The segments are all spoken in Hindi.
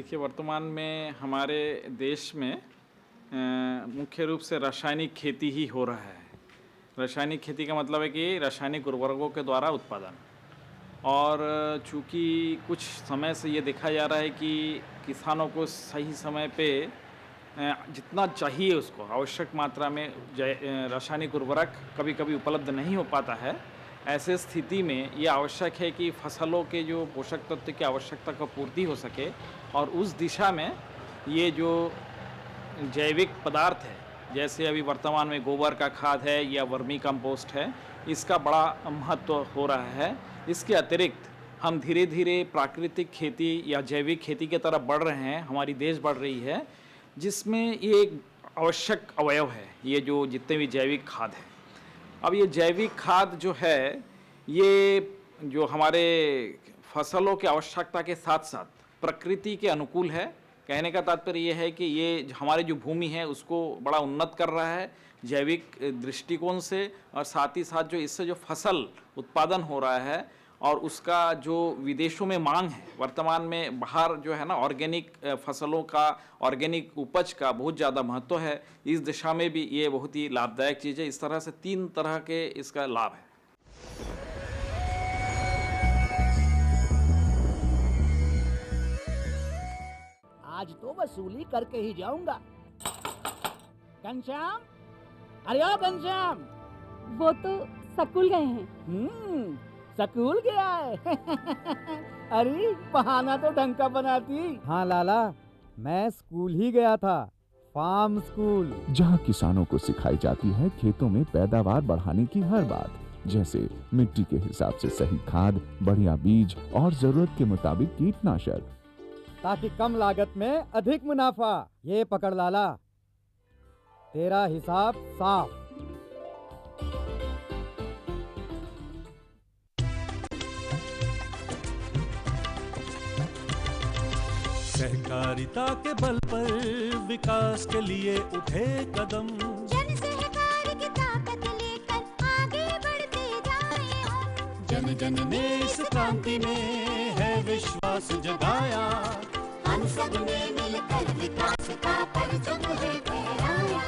देखिए वर्तमान में हमारे देश में मुख्य रूप से रासायनिक खेती ही हो रहा है। रासायनिक खेती का मतलब है कि रासायनिक उर्वरकों के द्वारा उत्पादन। और चूँकि कुछ समय से ये देखा जा रहा है कि किसानों को सही समय पे जितना चाहिए उसको आवश्यक मात्रा में रासायनिक उर्वरक कभी कभी उपलब्ध नहीं हो पाता है। ऐसे स्थिति में ये आवश्यक है कि फसलों के जो पोषक तत्व की आवश्यकता को पूर्ति हो सके, और उस दिशा में ये जो जैविक पदार्थ है, जैसे अभी वर्तमान में गोबर का खाद है या वर्मी कंपोस्ट है, इसका बड़ा महत्व हो रहा है। इसके अतिरिक्त हम धीरे धीरे प्राकृतिक खेती या जैविक खेती की तरफ बढ़ रहे हैं, हमारी देश बढ़ रही है, जिसमें ये एक आवश्यक अवयव है, ये जो जितने भी जैविक खाद है। अब ये जैविक खाद जो है, ये जो हमारे फसलों की आवश्यकता के साथ साथ प्रकृति के अनुकूल है। कहने का तात्पर्य ये है कि ये हमारी जो भूमि है उसको बड़ा उन्नत कर रहा है जैविक दृष्टिकोण से, और साथ ही साथ जो इससे जो फसल उत्पादन हो रहा है और उसका जो विदेशों में मांग है, वर्तमान में बाहर जो है ना ऑर्गेनिक फसलों का, ऑर्गेनिक उपज का बहुत ज़्यादा महत्व है। इस दिशा में भी ये बहुत ही लाभदायक चीज़ है। इस तरह से 3 तरह के इसका लाभ है। आज तो वसूली करके ही जाऊंगा। घनश्याम, अरे ओ घनश्याम। वो तो स्कूल गए हैं। स्कूल गया है। अरे बहाना तो ढंग का बनाती। हाँ लाला, मैं स्कूल ही गया था, फार्म स्कूल, जहाँ किसानों को सिखाई जाती है खेतों में पैदावार बढ़ाने की हर बात, जैसे मिट्टी के हिसाब से सही खाद, बढ़िया बीज और जरूरत के मुताबिक कीटनाशक, ताकि कम लागत में अधिक मुनाफा। ये पकड़ लाला, तेरा हिसाब साफ। सहकारिता के बल पर विकास के लिए उठे कदम, जन सहकार की ताकत लेकर आगे बढ़ते जाएं हम। जन जन ने इस क्रांति में है विश्वास जगाया, हम सब ने मिलकर विकास का परचम है फहराया।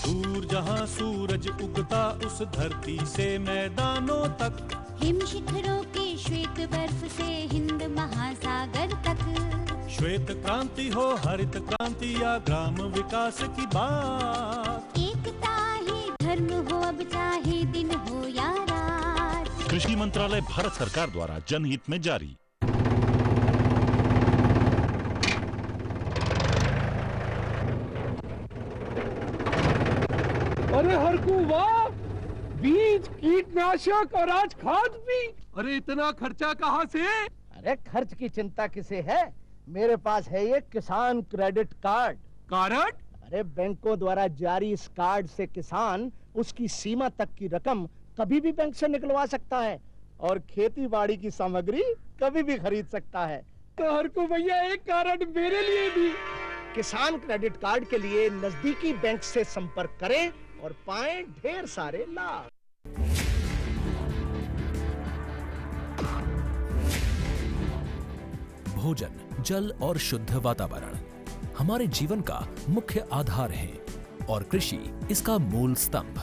दूर जहाँ सूरज उगता उस धरती से मैदानों तक, हिम शिखरों के श्वेत बर्फ से हिंद महासागर तक। श्वेत क्रांति हो, हरित क्रांति या ग्राम विकास की बात, एकता ही धर्म हो, अब चाहे दिन हो या रात। कृषि मंत्रालय, भारत सरकार द्वारा जनहित में जारी। अरे हरकू वाह, बीज, कीटनाशक और आज खाद भी। अरे इतना खर्चा कहाँ से? अरे खर्च की चिंता किसे है, मेरे पास है ये किसान क्रेडिट कार्ड। कार्ड? अरे बैंकों द्वारा जारी इस कार्ड से किसान उसकी सीमा तक की रकम कभी भी बैंक से निकलवा सकता है और खेती बाड़ी की सामग्री कभी भी खरीद सकता है। तो हरकू भैया एक कार्ड मेरे लिए भी। किसान क्रेडिट कार्ड के लिए नजदीकी बैंक से संपर्क करें और पाएं ढेर सारे लाभ। भोजन, जल और शुद्ध वातावरण हमारे जीवन का मुख्य आधार है और कृषि इसका मूल स्तंभ।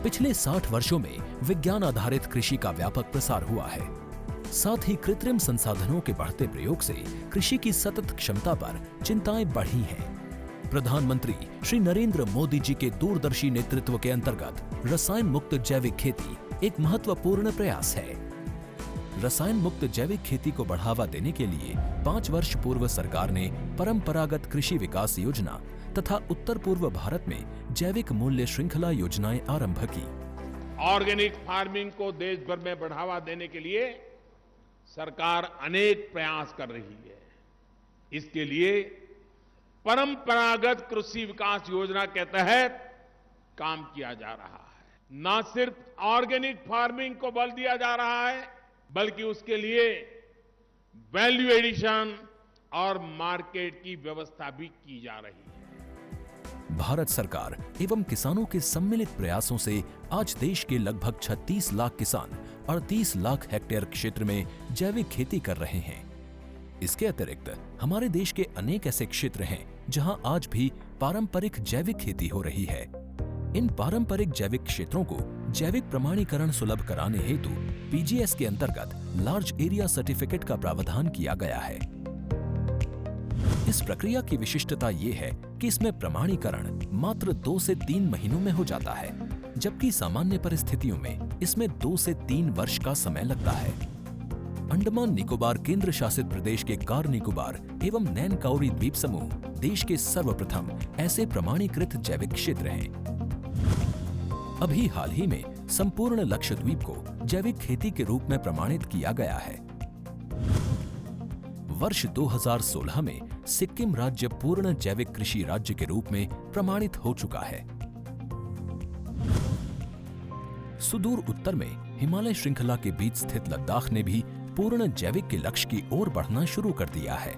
पिछले 60 वर्षों में विज्ञान आधारित कृषि का व्यापक प्रसार हुआ है। साथ ही कृत्रिम संसाधनों के बढ़ते प्रयोग से कृषि की सतत क्षमता पर चिंताएं बढ़ी हैं। प्रधानमंत्री श्री नरेंद्र मोदी जी के दूरदर्शी नेतृत्व के अंतर्गत रसायन मुक्त जैविक खेती एक महत्वपूर्ण प्रयास है। रसायन मुक्त जैविक खेती को बढ़ावा देने के लिए 5 वर्ष पूर्व सरकार ने परंपरागत कृषि विकास योजना तथा उत्तर पूर्व भारत में जैविक मूल्य श्रृंखला योजनाएं आरंभ की। ऑर्गेनिक फार्मिंग को देश भर में बढ़ावा देने के लिए सरकार अनेक प्रयास कर रही है। इसके लिए परंपरागत कृषि विकास योजना के तहत काम किया जा रहा है। न सिर्फ ऑर्गेनिक फार्मिंग को बल दिया जा रहा है, बल्कि उसके लिए वैल्यू एडिशन और मार्केट की व्यवस्था भी की जा रही है। भारत सरकार एवं किसानों के सम्मिलित प्रयासों से आज देश के लगभग 36 लाख किसान 38 लाख हेक्टेयर क्षेत्र में जैविक खेती कर रहे हैं। इसके अतिरिक्त हमारे देश के अनेक ऐसे क्षेत्र हैं जहां आज भी पारंपरिक जैविक खेती हो रही है। इन पारंपरिक जैविक क्षेत्रों को जैविक प्रमाणीकरण सुलभ कराने हेतु पीजीएस के अंतर्गत लार्ज एरिया सर्टिफिकेट का प्रावधान किया गया है। इस प्रक्रिया की विशिष्टता ये है कि इसमें प्रमाणीकरण मात्र 2 से 3 महीनों में हो जाता है, जबकि सामान्य परिस्थितियों में इसमें 2 से 3 वर्ष का समय लगता है। अंडमान निकोबार केंद्र शासित प्रदेश के कार निकोबार एवं नैन काउरी द्वीप समूह देश के सर्वप्रथम ऐसे प्रमाणीकृत जैविक क्षेत्र हैं। अभी हाल ही में संपूर्ण लक्षद्वीप को जैविक खेती के रूप में प्रमाणित किया गया है। वर्ष 2016 में सिक्किम राज्य पूर्ण जैविक कृषि राज्य के रूप में प्रमाणित हो चुका है। सुदूर उत्तर में हिमालय श्रृंखला के बीच स्थित लद्दाख ने भी पूर्ण जैविक के लक्ष्य की ओर बढ़ना शुरू कर दिया है।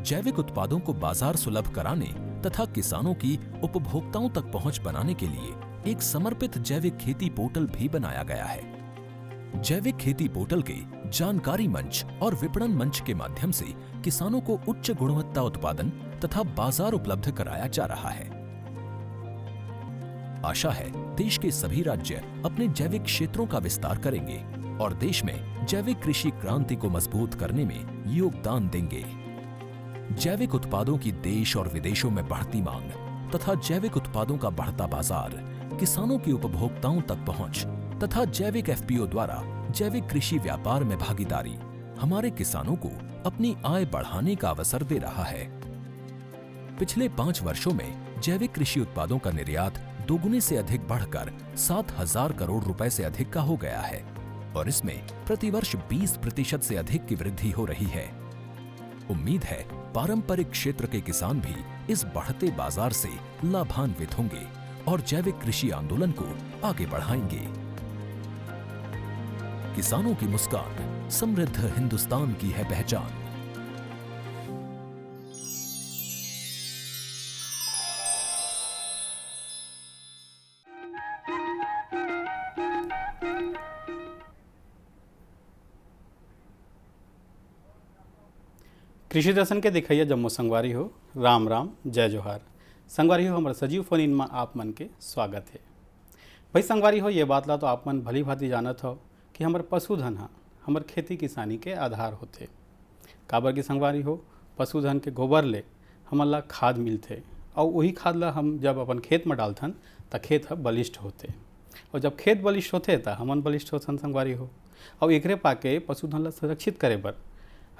जैविक उत्पादों को बाजार सुलभ कराने तथा किसानों की उपभोक्ताओं तक पहुंच बनाने के लिए एक समर्पित जैविक खेती पोर्टल भी बनाया गया है। जैविक खेती पोर्टल के जानकारी मंच और विपणन मंच के माध्यम से किसानों को उच्च गुणवत्ता उत्पादन तथा बाजार उपलब्ध कराया जा रहा है। आशा है देश के सभी राज्य अपने जैविक क्षेत्रों का विस्तार करेंगे और देश में जैविक कृषि क्रांति को मजबूत करने में योगदान देंगे। जैविक उत्पादों की देश और विदेशों में बढ़ती मांग तथा जैविक उत्पादों का बढ़ता बाजार, किसानों की उपभोक्ताओं तक पहुंच तथा जैविक एफपीओ द्वारा जैविक कृषि व्यापार में भागीदारी हमारे किसानों को अपनी आय बढ़ाने का अवसर दे रहा है। पिछले 5 वर्षों में जैविक कृषि उत्पादों का निर्यात दोगुने से अधिक बढ़कर 7,000 करोड़ रुपए से अधिक का हो गया है और इसमें प्रतिवर्ष 20% से अधिक की वृद्धि हो रही है। उम्मीद है पारंपरिक क्षेत्र के किसान भी इस बढ़ते बाजार से लाभान्वित होंगे और जैविक कृषि आंदोलन को आगे बढ़ाएंगे। किसानों की मुस्कान समृद्ध हिंदुस्तान की है पहचान। कृषि दर्शन के दिखैया जम्मू संगवारी हो, राम राम जय जोहार। संगवारी हो हमारे सजीव फोन इन में आप मन के स्वागत है। भाई संगवारी हो ये बात ला तो आप मन भली भांति जानत हो कि हमारे पशुधन हा हमारे खेती किसानी के आधार होते। काबर की संगवारी हो पशुधन के गोबर ले हमन ला खाद मिलते और वही खाद ला हम जब अपन खेत में डालथन तो खेत ह बलिष्ठ होते और जब खेत बलिष्ठ होते तो हमन बलिष्ठ होथन संगवारी हो। और एकरे पाके पशुधन ला सुरक्षित करे बर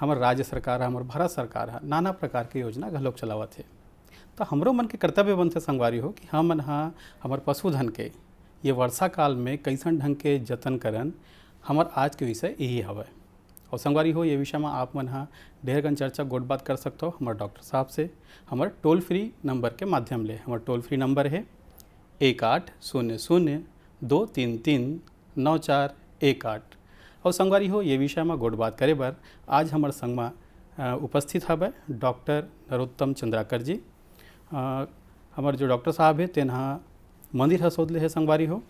हमारे राज्य सरकार है, हमारे भारत सरकार है, नाना प्रकार के योजना घलोक चलावत है। तो हमरो मन के कर्तव्य बनते संगवारी हो कि हमन हाँ हमारे पशुधन के ये वर्षा काल में कैसन ढंग के जतन करन हमार आज के विषय यही हवे। और संगवारी हो ये विषय में आप मन हाँ ढेर गन चर्चा गोट बात कर सकते हो हमारे डॉक्टर साहब से हमारे टोल फ्री नंबर के माध्यम ले। हमारा टोल फ्री नंबर है 1800-233-9418। और संगवारी हो ये विषय में गोट बात करे बर आज हमारे संग में उपस्थित हवे डॉक्टर नरोत्तम चंद्राकर जी। हमारे जो डॉक्टर साहब है तेना मंदिर हसोदले है संगवारी हो।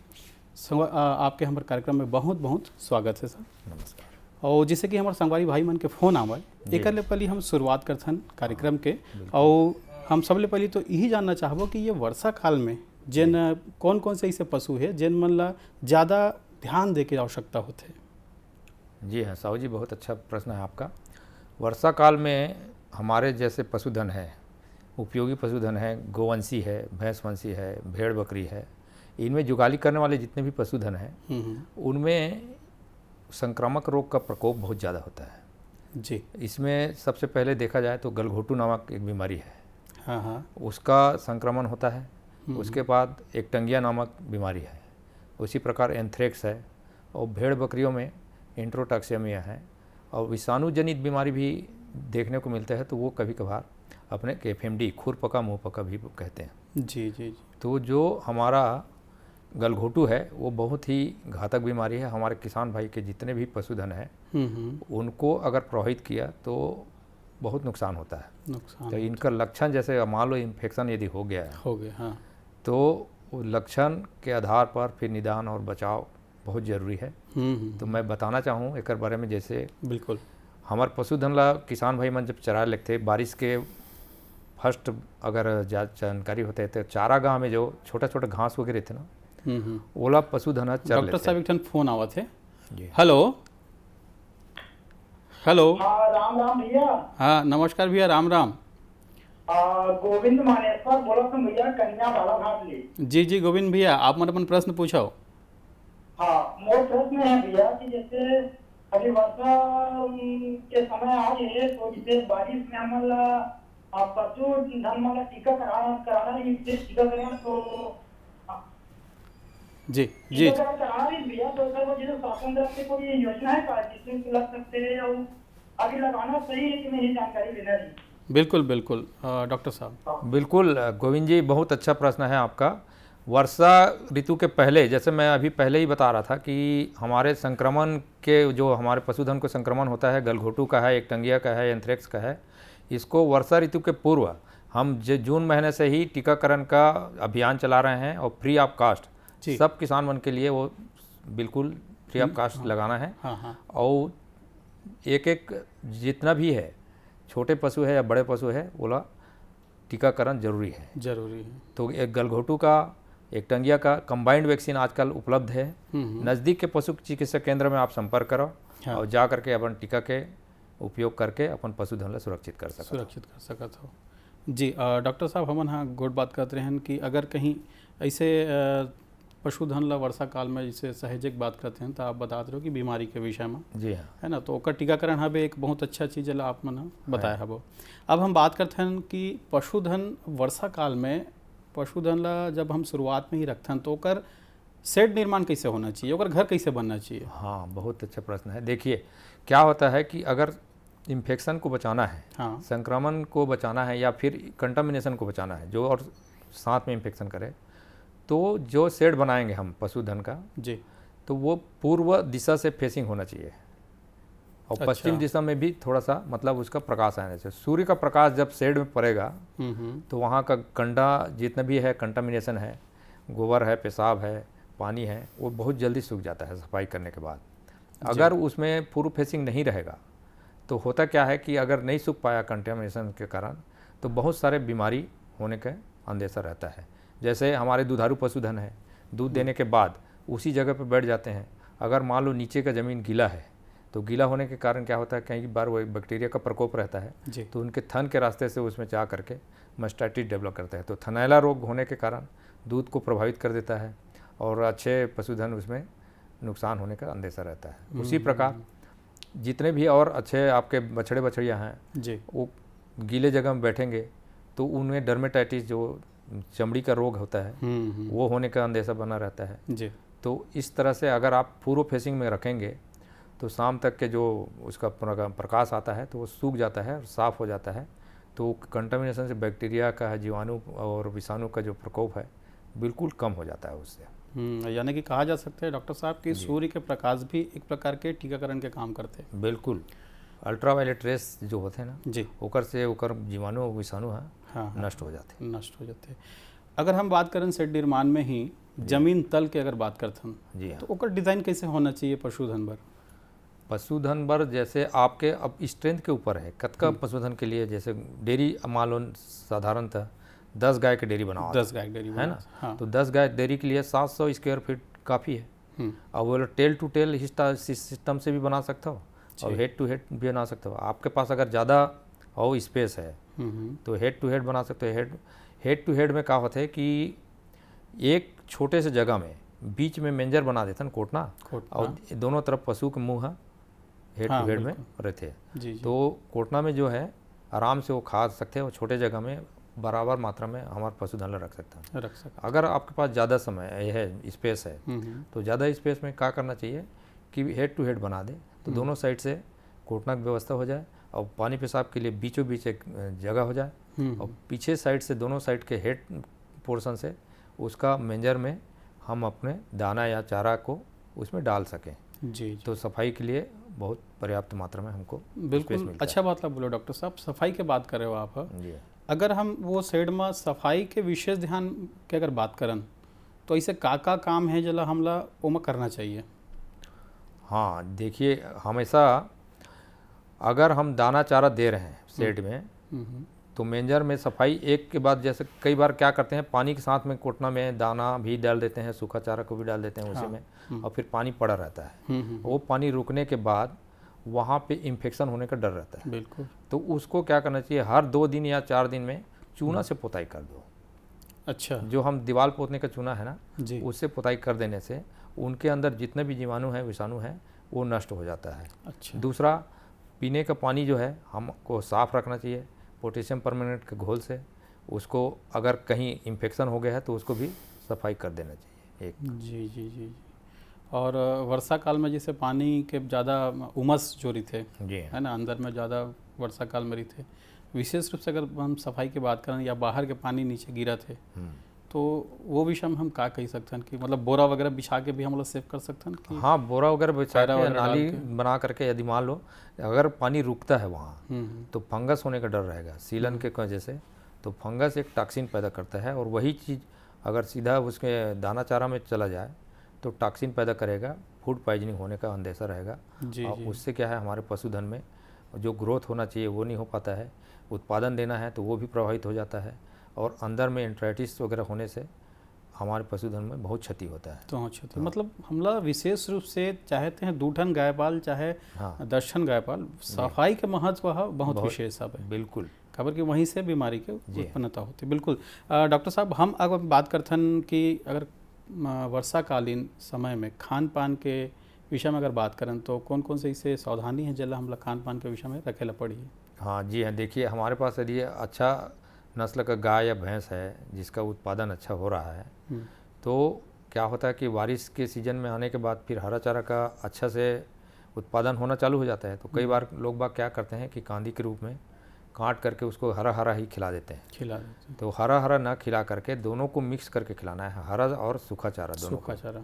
आपके हमारे कार्यक्रम में बहुत बहुत स्वागत है सर। नमस्कार। और जैसे कि हमारे संगवारी भाई मन के फ़ोन आवे एक पहले हम शुरुआत करथन कार्यक्रम के और हम सबले पहले तो यही जानना चाहबो कि ये वर्षा काल में जिन कौन कौन से ऐसे पशु है जिन मन ला ज़्यादा ध्यान दे के आवश्यकता होते। जी हाँ साहू जी, बहुत अच्छा प्रश्न है आपका। वर्षा काल में हमारे जैसे पशुधन है, उपयोगी पशुधन है, गोवंशी है, भैंसवंशी है, भेड़ बकरी है, इनमें जुगाली करने वाले जितने भी पशुधन हैं उनमें संक्रामक रोग का प्रकोप बहुत ज़्यादा होता है जी। इसमें सबसे पहले देखा जाए तो गलघोटू नामक एक बीमारी है, हाँ हाँ, उसका संक्रमण होता है। उसके बाद एक टंगिया नामक बीमारी है, उसी प्रकार एंथ्रेक्स है, और भेड़ बकरियों में इंट्रोटॉक्सिमिया है, और विषाणु जनित बीमारी भी देखने को मिलता है। तो वो कभी कभार अपने KFMD खुरपका मुँहपका भी कहते हैं। जी जी जी। तो जो हमारा गलघोटू है वो बहुत ही घातक बीमारी है। हमारे किसान भाई के जितने भी पशुधन हैं उनको अगर प्रभावित किया तो बहुत नुकसान होता है। तो इनका लक्षण जैसे मान लो इन्फेक्शन यदि हो गया हाँ, तो लक्षण के आधार पर फिर निदान और बचाव बहुत ज़रूरी है। तो मैं बताना चाहूँ एक बारे में, जैसे बिल्कुल हमार पशुधन ला किसान भाई मन जब चराए लगते, बारिश के फर्स्ट अगर जानकारी होते है तो चारागाह में जो छोटा छोटा घास वगैरह थे ना, ओला पशुधन चर डॉक्टर लेते। साहब एक ठन फोन आवत है। जी। Hello hello. राम राम भैया। हाँ नमस्कार भैया, राम राम। गोविंद मानेश्वर बोला था भैया, कन्या बाला घाट ले। जी जी गोविंद भैया, आप मन अपन प्रश्न पूछो। हाँ, मोर प्रश्न है भैया कि जैसे अभी वर्षा के समय आ रही है, तो जैसे बारिश में हमारा पशु धन वाला टीका कराना टीकाकरण, तो जी जी कराना रही भैया, तो जैसे शासन तरफ से कोई योजना है का जिसमें लग सकते हैं, और अभी लगाना सही है कि नहीं, जानकारी लेना रही। बिल्कुल बिल्कुल डॉक्टर साहब। बिल्कुल गोविंद जी, बहुत अच्छा प्रश्न है आपका। वर्षा ऋतु के पहले, जैसे मैं अभी पहले ही बता रहा था कि हमारे संक्रमण के जो हमारे पशुधन को संक्रमण होता है, गलघोटू का है, एकटंगिया का है, एंथ्रेक्स का है, इसको वर्षा ऋतु के पूर्व हम जून महीने से ही टीकाकरण का अभियान चला रहे हैं, और फ्री ऑफ कास्ट सब किसान मन के लिए वो बिल्कुल फ्री ऑफ कास्ट लगाना है। और एक जितना भी है, छोटे पशु है या बड़े पशु है, बोला टीकाकरण जरूरी है। तो एक गलघोटू का, एक टंगिया का कंबाइंड वैक्सीन आजकल उपलब्ध है। नज़दीक के पशु चिकित्सा केंद्र में आप संपर्क करो और जा करके अपन टीका के उपयोग करके अपन पशुधन ला सुरक्षित कर सकत हो। जी डॉक्टर साहब, हमन हाँ गुड बात करते हैं कि अगर कहीं ऐसे पशुधन ला वर्षा काल में जैसे सहजक बात करते हैं, तो आप बता रहे हो कि बीमारी के विषय में, जी हाँ, है ना, तो ओकर टीकाकरण हवे एक बहुत अच्छा चीज़ है, आप मन बताया हबो। अब हम बात करते हैं कि पशुधन वर्षा काल में पशुधन ला जब हम शुरुआत में ही रखते हैं, तो ओकर शेड निर्माण कैसे होना चाहिए, ओकर घर कैसे बनना चाहिए? हाँ, बहुत अच्छा प्रश्न है। देखिए क्या होता है कि अगर इन्फेक्शन को बचाना है, संक्रमण को बचाना है, या फिर कंटामिनेशन को बचाना है जो और साथ में इन्फेक्शन करे, तो जो शेड बनाएंगे हम पशुधन का जी, तो वो पूर्व दिशा से फेसिंग होना चाहिए, और पश्चिम दिशा में भी थोड़ा सा मतलब उसका प्रकाश आना चाहिए। सूर्य का प्रकाश जब शेड में पड़ेगा तो वहाँ का कंडा जितना भी है, कंटामिनेशन है, गोबर है, पेशाब है, पानी है, वो बहुत जल्दी सूख जाता है सफाई करने के बाद। अगर उसमें पूर्व फेसिंग नहीं रहेगा तो होता क्या है कि अगर नहीं सूख पाया कंटामिनेशन के कारण, तो बहुत सारे बीमारी होने का अंदेशा रहता है। जैसे हमारे दुधारू पशुधन है, दूध देने के बाद उसी जगह पर बैठ जाते हैं। अगर मान लो नीचे का ज़मीन गीला है, तो गीला होने के कारण क्या होता है, कई बार वो बैक्टीरिया का प्रकोप रहता है, तो उनके थन के रास्ते से उसमें जा करके मास्टाइटिस डेवलप करता है। तो थनैला रोग होने के कारण दूध को प्रभावित कर देता है, और अच्छे पशुधन उसमें नुकसान होने का अंदेशा रहता है। उसी प्रकार जितने भी और अच्छे आपके बछड़े बछड़ियाँ हैं जी, वो गीले जगह में बैठेंगे तो उनमें डर्मेटाइटिस जो चमड़ी का रोग होता है वो होने का अंदेशा बना रहता है जी। तो इस तरह से अगर आप पूर्व फेसिंग में रखेंगे तो शाम तक के जो उसका प्रकाश आता है तो वो सूख जाता है और साफ़ हो जाता है। तो कंटामिनेशन से बैक्टीरिया का, जीवाणु और विषाणु का जो प्रकोप है बिल्कुल कम हो जाता है उससे। यानी कि कहा जा सकता है डॉक्टर साहब कि सूर्य के प्रकाश भी एक प्रकार के टीकाकरण के काम करते हैं। बिल्कुल, अल्ट्रावायलेट रेस जो होते हैं ना जी, ओकर से ओकर जीवाणु विषाणु है नष्ट हो जाते। अगर हम बात करें सेट निर्माण में ही जमीन तल के अगर बात करते हैं जी, तो ओकर डिज़ाइन कैसे होना चाहिए पशुधन पर? पशुधन पर जैसे आपके अब स्ट्रेंथ के ऊपर है। कतका पशुधन के लिए जैसे डेयरी मान लो साधारणतः 10 गाय के डेयरी बनाओ, 10 गाय डेयरी है ना, तो 10 गाय डेयरी के लिए 700 स्क्वायर फीट काफ़ी है। और वो टेल टू टेल सिस्टम से भी बना सकते हो और हेड टू हेड भी बना सकते हो। आपके पास अगर ज़्यादा और स्पेस है तो हेड टू हेड बना सकते हो। हेड टू हेड में क्या होता है कि एक छोटे से जगह में बीच में मेंजर बना देते हैं कोटना, और दोनों तरफ पशु के मुँह हेड टू हेड में रहते हैं। तो कोटना में जो है आराम से वो खा सकते हैं, वो छोटे जगह में बराबर मात्रा में हमारे पशुधन रख सकता है। अगर आपके पास ज़्यादा समय है, स्पेस है, तो ज़्यादा स्पेस में क्या करना चाहिए कि हेड टू हेड बना दे, तो दोनों साइड से कोटना की व्यवस्था हो जाए और पानी पेशाब के लिए बीचों बीच एक जगह हो जाए, और पीछे साइड से दोनों साइड के हेड पोर्शन से उसका मेंजर में हम अपने दाना या चारा को उसमें डाल सकें जी। तो सफाई के लिए बहुत पर्याप्त मात्रा में हमको बिल्कुल अच्छा बात बोलो डॉक्टर साहब। सफाई की बात कर रहे हो आप जी। अगर हम वो शेड में सफाई के विशेष ध्यान के अगर बात करें तो ऐसे का काम है जला हमला ओमा करना चाहिए? हाँ, देखिए हमेशा अगर हम दाना चारा दे रहे हैं शेड में तो मेंजर में सफाई एक के बाद, जैसे कई बार क्या करते हैं पानी के साथ में कोटना में दाना भी डाल देते हैं, सूखा चारा को भी डाल देते हैं उसी में, और फिर पानी पड़ा रहता है। वो पानी रुकने के बाद वहाँ पे इन्फेक्शन होने का डर रहता है। बिल्कुल। तो उसको क्या करना चाहिए, हर 2 दिन या 4 दिन में चूना से पुताई कर दो। अच्छा। जो हम दीवार पोतने का चूना है ना, जी। उससे पुताई कर देने से उनके अंदर जितने भी जीवाणु हैं, विषाणु हैं, वो नष्ट हो जाता है। अच्छा। दूसरा, पीने का पानी जो है हमको साफ़ रखना चाहिए पोटेशियम परमेंगनेट के घोल से। उसको अगर कहीं इन्फेक्शन हो गया है तो उसको भी सफाई कर देना चाहिए एक। जी जी जी। और वर्षा काल में जैसे पानी के ज़्यादा उमस जो रही थे, जी, है ना, अंदर में ज़्यादा वर्षा काल में रही थे, विशेष रूप से अगर हम सफाई की बात करें या बाहर के पानी नीचे गिरा थे, तो वो विषय में हम क्या कह सकते हैं कि मतलब बोरा वगैरह बिछा के भी हम लोग सेव कर सकते हैं कि? हाँ, बोरा वगैरह बिछा के नाली के बना करके, यदि मान लो अगर पानी रुकता है वहाँ तो फंगस होने का डर रहेगा सीलन के वजह से। तो फंगस एक टॉक्सिन पैदा करता है, और वही चीज़ अगर सीधा उसके दाना चारा में चला जाए तो टॉक्सिन पैदा करेगा, फूड पॉइजनिंग होने का अंदेशा रहेगा। और उससे क्या है, हमारे पशुधन में जो ग्रोथ होना चाहिए वो नहीं हो पाता है, उत्पादन देना है तो वो भी प्रभावित हो जाता है, और अंदर में एंट्राइटिस वगैरह होने से हमारे पशुधन में बहुत क्षति होता है। तो क्षति मतलब हमला विशेष रूप से चाहते हैं 2 टन गायपाल चाहे 10 टन गायपाल, सफाई के महत्व बहुत विशेष है। बिल्कुल। खबर कि वहीं से बीमारी के उत्पन्नता होती। बिल्कुल। डॉक्टर साहब, हम अगर बात करते हैं कि अगर वर्षाकालीन समय में खान पान के विषय में अगर बात करें तो कौन कौन से ऐसे सावधानी है जिला हमला खान पान के विषय में रखेला पड़ी है? हाँ जी हाँ, देखिए हमारे पास यदि अच्छा नस्ल का गाय या भैंस है जिसका उत्पादन अच्छा हो रहा है, तो क्या होता है कि बारिश के सीज़न में आने के बाद फिर हरा चारा का अच्छा से उत्पादन होना चालू हो जाता है। तो कई बार लोग बाग क्या करते हैं कि कांदी के रूप में काट करके उसको हरा हरा ही खिला देते हैं। तो हरा हरा ना खिला करके दोनों को मिक्स करके खिलाना है, हरा और सूखा चारा दोनों। सूखा चारा।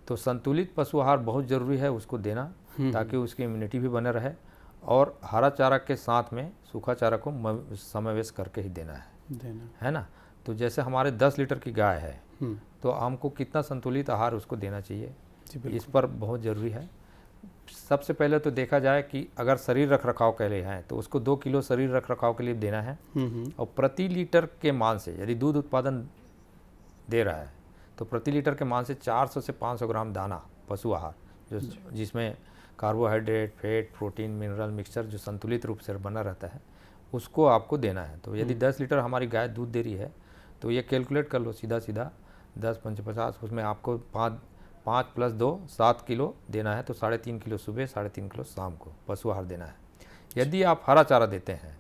तो संतुलित पशु आहार बहुत ज़रूरी है उसको देना, ताकि उसकी इम्यूनिटी भी बने रहे, और हरा चारा के साथ में सूखा चारा को समावेश करके ही देना है ना। तो जैसे हमारे 10 लीटर की गाय है तो हमको कितना संतुलित आहार उसको देना चाहिए, इस पर बहुत ज़रूरी है। सबसे पहले तो देखा जाए कि अगर शरीर रख रखाव के लिए है तो उसको 2 किलो शरीर रख रखाव के लिए देना है, और प्रति लीटर के मान से यदि दूध उत्पादन दे रहा है तो प्रति लीटर के मान से 400 से 500 ग्राम दाना पशु आहार, जो जिसमें carbohydrate, fat, protein, mineral mixture जो संतुलित रूप से बना रहता है, उसको आपको देना है। तो यदि 10 लीटर हमारी गाय दूध दे रही है तो ये कैलकुलेट कर लो सीधा सीधा 10 पंच 50, उसमें आपको 5 + 2 7 किलो देना है। तो 3.5 किलो सुबह, 3.5 किलो शाम को पशु आहार देना है। यदि आप हरा चारा देते हैं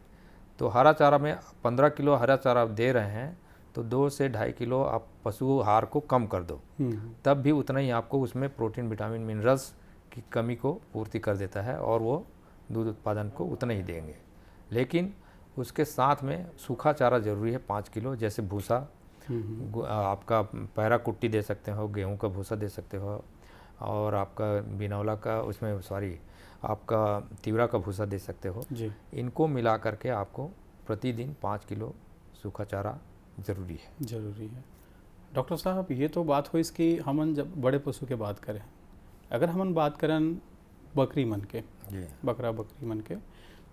तो हरा चारा में 15 किलो हरा चारा दे रहे हैं तो 2 से 2.5 किलो आप पशु आहार को कम कर दो, तब भी उतना ही आपको उसमें प्रोटीन, विटामिन, मिनरल्स की कमी को पूर्ति कर देता है, और वो दूध उत्पादन को उतना ही देंगे। लेकिन उसके साथ में सूखा चारा ज़रूरी है 5 किलो, जैसे भूसा, आपका पैरा कुट्टी दे सकते हो, गेहूं का भूसा दे सकते हो, और आपका बिनौला का उसमें आपका तिवरा का भूसा दे सकते हो। इनको मिला करके आपको प्रतिदिन 5 किलो सूखा चारा ज़रूरी है। डॉक्टर साहब, ये तो बात हुई इसकी हमन जब बड़े पशु के बात करें, अगर हमन बात करें बकरी मन के, बकरा बकरी मन के,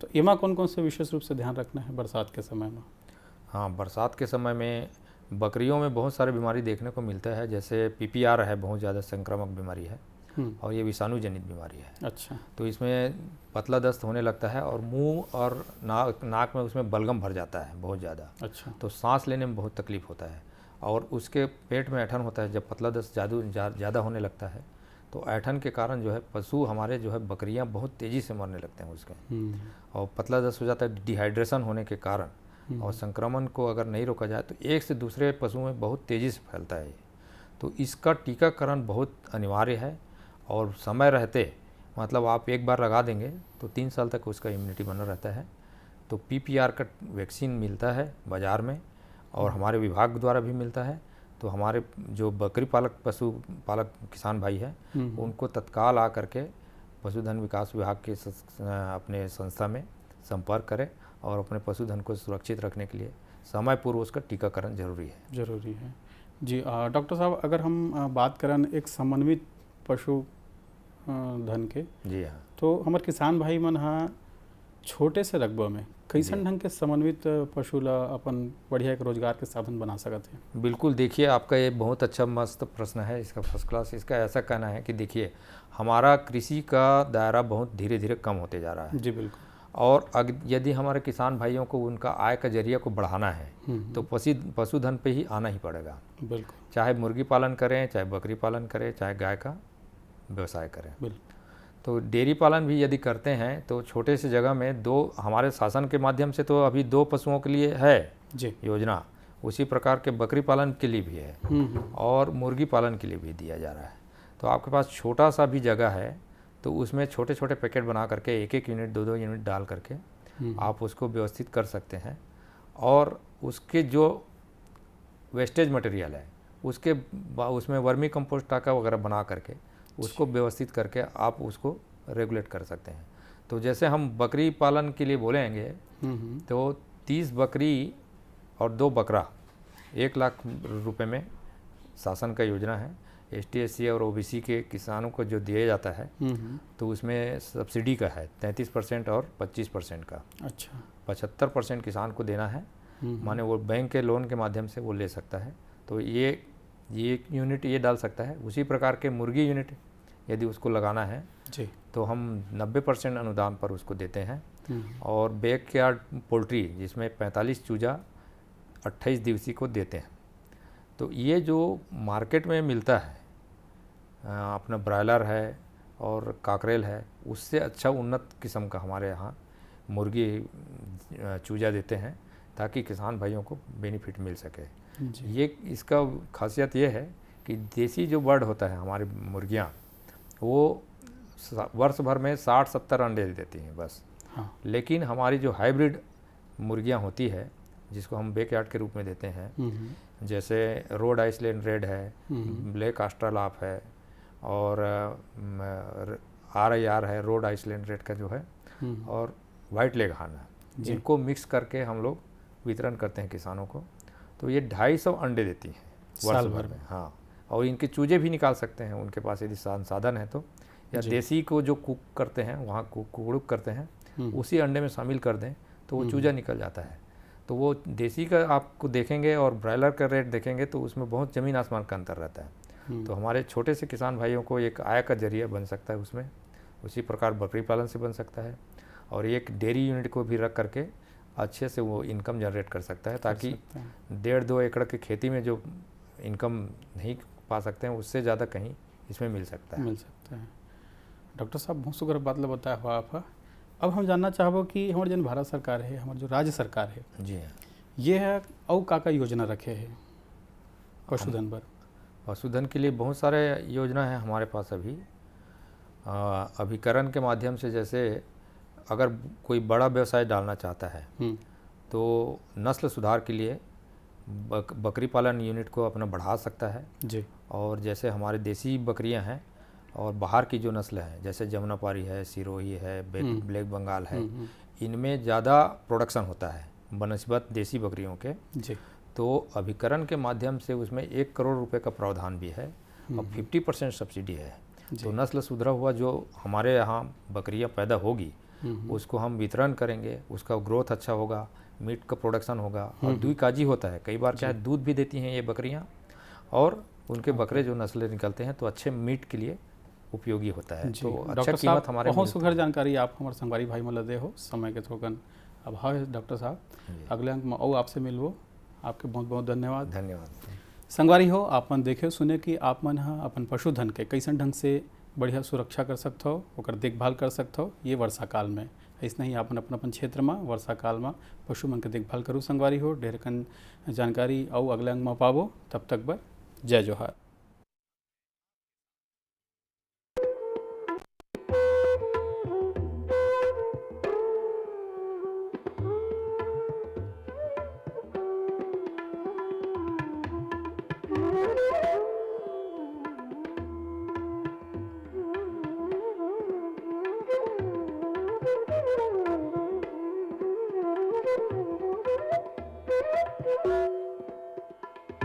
तो इमा कौन कौन से विशेष रूप से ध्यान रखना है बरसात के समय में? हाँ, बरसात के समय में बकरियों में बहुत सारे बीमारी देखने को मिलता है, जैसे PPR है, बहुत ज़्यादा संक्रामक बीमारी है, और ये विषाणु जनित बीमारी है। अच्छा। तो इसमें पतला दस्त होने लगता है, और मुंह और नाक में उसमें बलगम भर जाता है बहुत ज़्यादा। अच्छा। तो सांस लेने में बहुत तकलीफ होता है, और उसके पेट में ऐठन होता है। जब पतला दस्त ज़्यादा होने लगता है तो ऐठन के कारण जो है पशु हमारे जो है बकरियां बहुत तेज़ी से मरने लगते हैं उसके, और पतला दस्त हो जाता है डिहाइड्रेशन होने के कारण, और संक्रमण को अगर नहीं रोका जाए तो एक से दूसरे पशु में बहुत तेज़ी से फैलता है। तो इसका टीकाकरण बहुत अनिवार्य है, और समय रहते मतलब आप एक बार लगा देंगे तो 3 साल तक उसका इम्यूनिटी बना रहता है। तो PPR का वैक्सीन मिलता है बाज़ार में, और हमारे विभाग द्वारा भी मिलता है। तो हमारे जो बकरी पालक पशु पालक किसान भाई हैं उनको तत्काल आ करके पशुधन विकास विभाग के अपने संस्था में संपर्क करें, और अपने पशुधन को सुरक्षित रखने के लिए समय पूर्व उसका टीकाकरण जरूरी है। जी डॉक्टर साहब, अगर हम बात करें एक समन्वित पशु धन के। जी हाँ। तो हमारे किसान भाई मन हाँ छोटे से रकबा में कैसन ढंग के समन्वित पशु ला अपन बढ़िया एक रोजगार के साधन बना सकते हैं? बिल्कुल, देखिए आपका ये बहुत अच्छा मस्त प्रश्न है, इसका फर्स्ट क्लास। इसका ऐसा कहना है कि देखिए हमारा कृषि का दायरा बहुत धीरे धीरे कम होते जा रहा है। जी बिल्कुल। और यदि हमारे किसान भाइयों को उनका आय का जरिया को बढ़ाना है तो पशुधन पे ही आना ही पड़ेगा। बिल्कुल। चाहे मुर्गी पालन करें, चाहे बकरी पालन करें, चाहे गाय का व्यवसाय करें। बिल्कुल। तो डेयरी पालन भी यदि करते हैं तो छोटे से जगह में हमारे शासन के माध्यम से तो अभी 2 पशुओं के लिए है जी योजना, उसी प्रकार के बकरी पालन के लिए भी है और मुर्गी पालन के लिए भी दिया जा रहा है। तो आपके पास छोटा सा भी जगह है तो उसमें छोटे छोटे पैकेट बना करके 1-1 यूनिट 2-2 यूनिट डाल करके आप उसको व्यवस्थित कर सकते हैं। और उसके जो वेस्टेज मटेरियल है उसमें वर्मी कंपोस्ट टाका वगैरह बना करके उसको व्यवस्थित करके आप उसको रेगुलेट कर सकते हैं। तो जैसे हम बकरी पालन के लिए बोलेंगे तो 30 बकरी और 2 बकरा 1 लाख रुपए में शासन का योजना है। ST SC और OBC के किसानों को जो दिया जाता है तो उसमें सब्सिडी का है 33% और 25% का। अच्छा। 75% किसान को देना है, माने वो बैंक के लोन के माध्यम से वो ले सकता है। तो ये यूनिट ये डाल सकता है। उसी प्रकार के मुर्गी यूनिट यदि उसको लगाना है जी तो हम 90% अनुदान पर उसको देते हैं। और बैकयार्ड पोल्ट्री जिसमें 45 चूजा 28 दिवसीय को देते हैं। तो ये जो मार्केट में मिलता है अपना ब्रायलर है और काकरेल है, उससे अच्छा उन्नत किस्म का हमारे यहाँ मुर्गी चूजा देते हैं ताकि किसान भाइयों को बेनिफिट मिल सके। ये इसका खासियत ये है कि देसी जो बर्ड होता है हमारी मुर्गियाँ वो वर्ष भर में 60-70 अंडे देती हैं बस। हाँ। लेकिन हमारी जो हाइब्रिड मुर्गियाँ होती है जिसको हम बैकयार्ड के रूप में देते हैं, जैसे रोड आइसलैंड रेड है, ब्लैक ऑस्ट्रेलाप है और RIR है, रोड आइसलैंड रेड का जो है, और वाइट लेग हान है, जिनको मिक्स करके हम लोग वितरण करते हैं किसानों को। तो ये 250 अंडे देती हैं वर्ष भर में। हाँ, और इनके चूजे भी निकाल सकते हैं उनके पास यदि संसाधन है तो, या देसी को जो कुक करते हैं वहाँ कुकड़ुक करते हैं उसी अंडे में शामिल कर दें तो वो चूजा निकल जाता है। तो वो देसी का आपको देखेंगे और ब्रायलर का रेट देखेंगे तो उसमें बहुत ज़मीन आसमान का अंतर रहता है। तो हमारे छोटे से किसान भाइयों को एक आय का जरिया बन सकता है उसमें। उसी प्रकार बकरी पालन से बन सकता है और एक डेयरी यूनिट को भी रख करके अच्छे से वो इनकम जनरेट कर सकता है, ताकि 1.5-2 एकड़ की खेती में जो इनकम नहीं पा सकते हैं उससे ज़्यादा कहीं इसमें मिल सकता है। डॉक्टर साहब बहुत सुगर बात बताया हुआ आप। अब हम जानना चाहबो कि हमारे जन भारत सरकार है, हमारे जो राज्य सरकार है जी हाँ, ये है और का योजना रखे है पशुधन पर? पशुधन के लिए बहुत सारे योजना है हमारे पास अभी। अभिकरण के माध्यम से, जैसे अगर कोई बड़ा व्यवसाय डालना चाहता है तो नस्ल सुधार के लिए बकरी पालन यूनिट को अपना बढ़ा सकता है जी। और जैसे हमारे देसी बकरियां हैं और बाहर की जो नस्ल है जैसे जमुनापारी है, सिरोही है, ब्लैक बंगाल है, इनमें ज़्यादा प्रोडक्शन होता है बनस्बत देसी बकरियों के जी। तो अभिकरण के माध्यम से उसमें 1 करोड़ रुपए का प्रावधान भी है और 50% सब्सिडी है। तो नस्ल सुधरा हुआ जो हमारे यहाँ बकरियाँ पैदा होगी उसको हम वितरण करेंगे, उसका ग्रोथ अच्छा होगा, मीट का प्रोडक्शन होगा और दूध काजी होता है। कई बार क्या है, दूध भी देती हैं ये बकरियाँ और उनके बकरे जो नस्लें निकलते हैं तो अच्छे मीट के लिए उपयोगी होता है। तो अच्छा कीमत हमारे बहुत सुघर जानकारी आप हमारे संगवारी भाई मला दे हो। समय के थोकन अभाव है डॉक्टर साहब, अगले अंक में और आपसे मिलवो। आपके बहुत बहुत धन्यवाद। संगवारी हो, आप मन देखे सुने कि आप मन अपन पशुधन के कैसन ढंग से बढ़िया सुरक्षा कर सकते हो, ओकर देखभाल कर सकते हो ये वर्षा काल में। ऐसा ही अपन अपन क्षेत्र में वर्षा काल में पशु मन के देखभाल करूँ। संगवारी हो, ढेर कन जानकारी और अगले अंक में पाबो। तब तक बर जय जोहार।